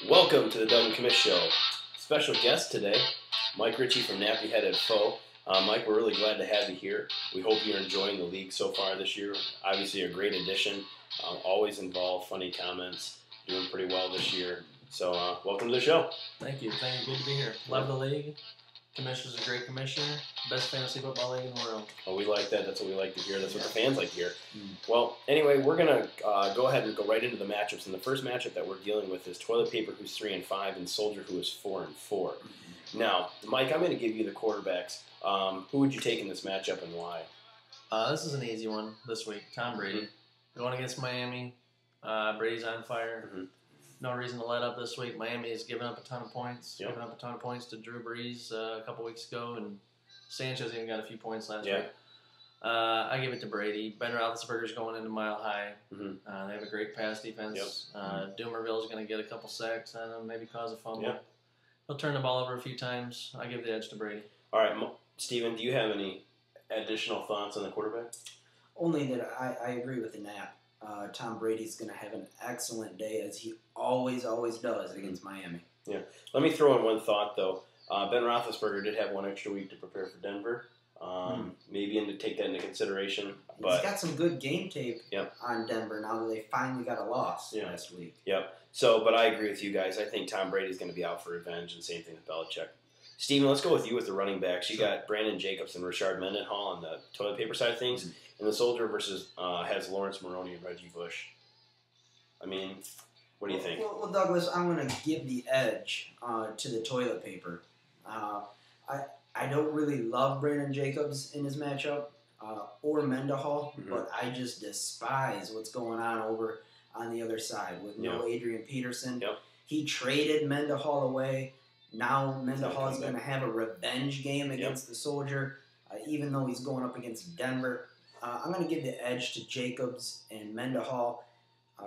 Welcome to the Doug and Commish Show. Special guest today, Mike Ritchie from Nappy Headed Foe. Mike, we're really glad to have you here. We hope you're enjoying the league so far this year. Obviously, a great addition. Always involved, funny comments. Doing pretty well this year. So, welcome to the show. Thank you. Good to be here. Love the league. Commissioner's a great commissioner. Best fantasy football league in the world. Oh, we like that. That's what we like to hear. That's what the fans like to hear. Well, anyway, we're going to go ahead and go right into the matchups. And the first matchup that we're dealing with is Toilet Paper, who's 3-5, and Soldier, who is 4-4. Now, Mike, I'm going to give you the quarterbacks. Who would you take in this matchup and why? This is an easy one this week. Tom Brady. Going against Miami. Brady's on fire. No reason to let up this week. Miami has given up a ton of points. Yep. Given up a ton of points to Drew Brees a couple weeks ago, and Sanchez even got a few points last week. I give it to Brady. Ben Roethlisberger's going into Mile High. They have a great pass defense. Doomerville's going to get a couple sacks on him, maybe cause a fumble. He'll turn the ball over a few times. I give the edge to Brady. All right, Steven, do you have any additional thoughts on the quarterback? Only that I agree with the nap. Tom Brady's going to have an excellent day, as he always does against Miami. Yeah. Let me throw in one thought, though. Ben Roethlisberger did have one extra week to prepare for Denver. Maybe to take that into consideration. But he's got some good game tape on Denver now that they finally got a loss last week. Yep. So, but I agree with you guys. I think Tom Brady's going to be out for revenge, and same thing with Belichick. Steven, let's go with you with the running backs. You got Brandon Jacobs and Rashard Mendenhall on the toilet paper side of things. And the Soldier versus has Lawrence Maroney and Reggie Bush. I mean, what do you think? Well, Douglas, I'm going to give the edge to the toilet paper. I don't really love Brandon Jacobs in his matchup or Mendenhall, but I just despise what's going on over on the other side with no Adrian Peterson. He traded Mendenhall away. Now Mendenhall is going to have a revenge game against the Soldier, even though he's going up against Denver. I'm going to give the edge to Jacobs and Mendenhall.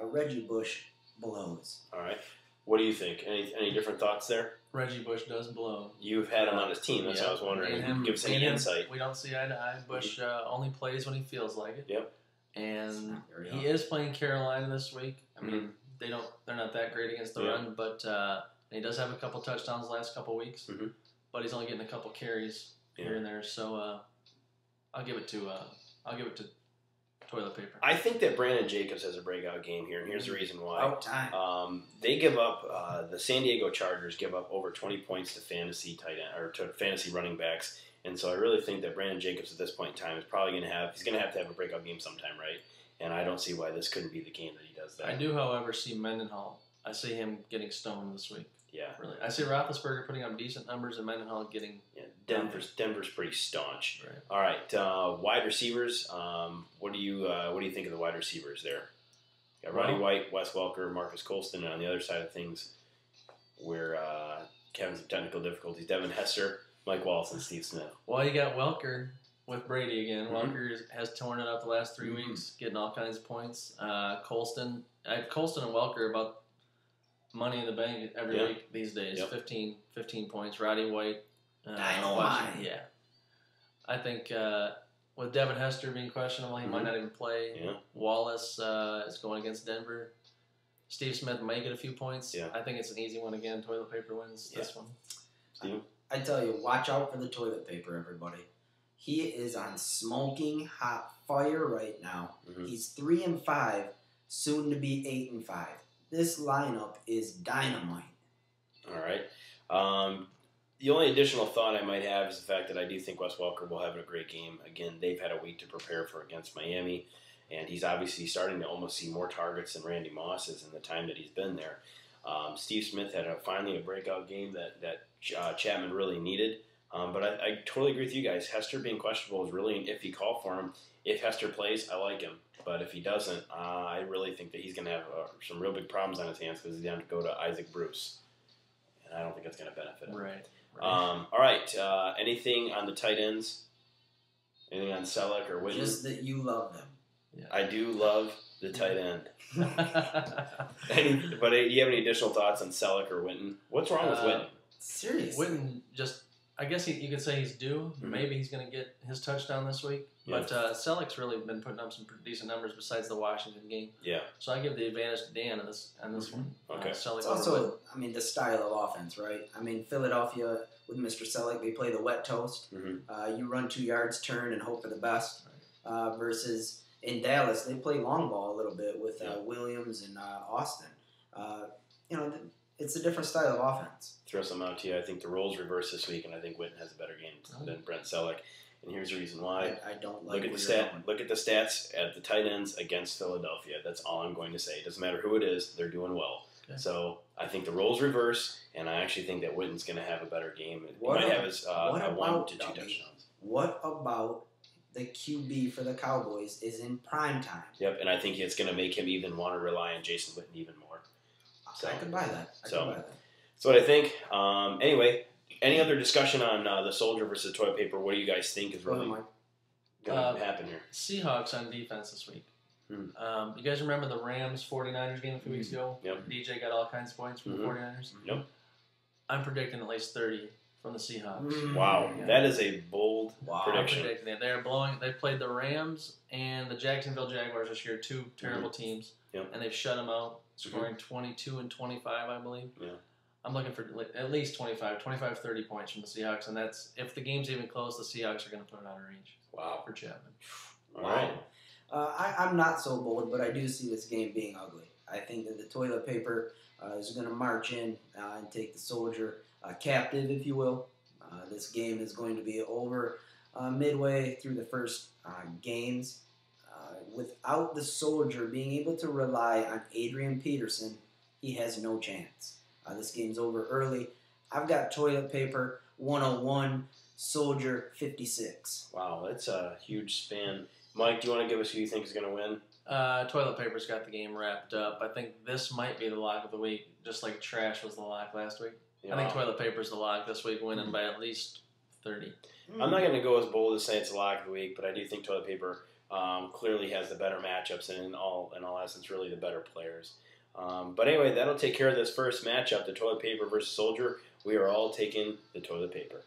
Reggie Bush blows. All right. What do you think? Any different thoughts there? Reggie Bush does blow. You've had him on his team. That's what I was wondering. Give us any insight. We don't see eye to eye. Bush only plays when he feels like it. Yep. And he is playing Carolina this week. I mean, they're not that great against the run, but he does have a couple touchdowns the last couple weeks. But he's only getting a couple carries here and there. So I'll give it to toilet paper. I think that Brandon Jacobs has a breakout game here, and here's the reason why. About time. They give up the San Diego Chargers give up over 20 points to fantasy tight end or to fantasy running backs, and so I really think that Brandon Jacobs at this point in time is probably going to have to have a breakout game sometime, right? And I don't see why this couldn't be the game that he does that. I do, however, see Mendenhall. I see him getting stoned this week. Yeah, really. I see Roethlisberger putting up decent numbers, and Mendenhall getting. Denver's pretty staunch. Right. All right, wide receivers. What do you think of the wide receivers there? Got Roddy White, Wes Welker, Marcus Colston, and on the other side of things, where Kevin's some technical difficulties. Devin Hester, Mike Wallace, and Steve Smith. Well, you got Welker with Brady again. Welker has torn it up the last 3 weeks, getting all kinds of points. Colston and Welker about money in the bank every week these days. 15 points. Roddy White. Dynamite. Yeah. I think with Devin Hester being questionable, he might not even play. Wallace is going against Denver. Steve Smith may get a few points. I think it's an easy one again. Toilet paper wins this one. Steve? I tell you, watch out for the toilet paper, everybody. He is on smoking hot fire right now. He's 3-5, soon to be 8-5. This lineup is dynamite. All right. The only additional thought I might have is the fact that I do think Wes Welker will have a great game. Again, they've had a week to prepare for against Miami, and he's obviously starting to almost see more targets than Randy Moss has in the time that he's been there. Steve Smith had finally a breakout game that Chapman really needed. But I totally agree with you guys. Hester being questionable is really an iffy call for him. If Hester plays, I like him. But if he doesn't, I really think that he's going to have some real big problems on his hands because he's going to have to go to Isaac Bruce. And I don't think that's going to benefit him. Right. All right. Anything on the tight ends? Anything on Selleck or Witten? Just that you love them. Yeah. I do love the tight end. But do you have any additional thoughts on Selleck or Witten? What's wrong with Witten? Seriously. Witten just I guess you could say he's due. Maybe he's going to get his touchdown this week. Yeah. But Selleck's really been putting up some decent numbers besides the Washington game. Yeah. So I give the advantage to Dan on this one. Okay. Selleck It's also, I mean, the style of offense, right? I mean, Philadelphia with Mr. Selleck, they play the wet toast. You run 2 yards, turn, and hope for the best. Versus in Dallas, they play long ball a little bit with Williams and Austin. It's a different style of offense. Throw some out to you. I think the roles reverse this week, and I think Witten has a better game than Brent Selleck. And here's the reason why. I don't like Look at the stats at the tight ends against Philadelphia. That's all I'm going to say. It doesn't matter who it is; they're doing well. Okay. So I think the roles reverse, and I actually think that Witten's going to have a better game. He might have his 1 to 2 touchdowns. What about the QB for the Cowboys is in prime time? Yep, and I think it's going to make him even want to rely on Jason Witten even more. So, I could buy that. That's what I think. Anyway, any other discussion on the soldier versus toilet paper? What do you guys think is really going to happen here? Seahawks on defense this week. You guys remember the Rams-49ers game a few weeks ago? Yep. DJ got all kinds of points from the 49ers? Yep. I'm predicting at least 30 from the Seahawks. Wow. Yeah. That is a bold prediction. I'm predicting it. They played the Rams and the Jacksonville Jaguars this year, 2 terrible teams. Yep. And they've shut them out, scoring 22 and 25, I believe. Yeah. I'm looking for at least 25, 30 points from the Seahawks, and that's if the game's even close, the Seahawks are going to put it out of range. Wow. For Chapman. All right. I'm not so bold, but I do see this game being ugly. I think that the toilet paper is going to march in and take the soldier captive, if you will. This game is going to be over midway through the first games. Without the soldier being able to rely on Adrian Peterson, he has no chance. This game's over early. I've got toilet paper 101, soldier 56. Wow, that's a huge span. Mike, do you want to give us who you think is going to win? Toilet paper's got the game wrapped up. I think this might be the lock of the week, just like trash was the lock last week. Yeah. I think toilet paper's the lock this week, winning by at least 30. I'm not going to go as bold as say it's the lock of the week, but I do think toilet paper clearly has the better matchups and in all essence, really the better players. But anyway, that'll take care of this first matchup, the toilet paper versus soldier. We are all taking the toilet paper.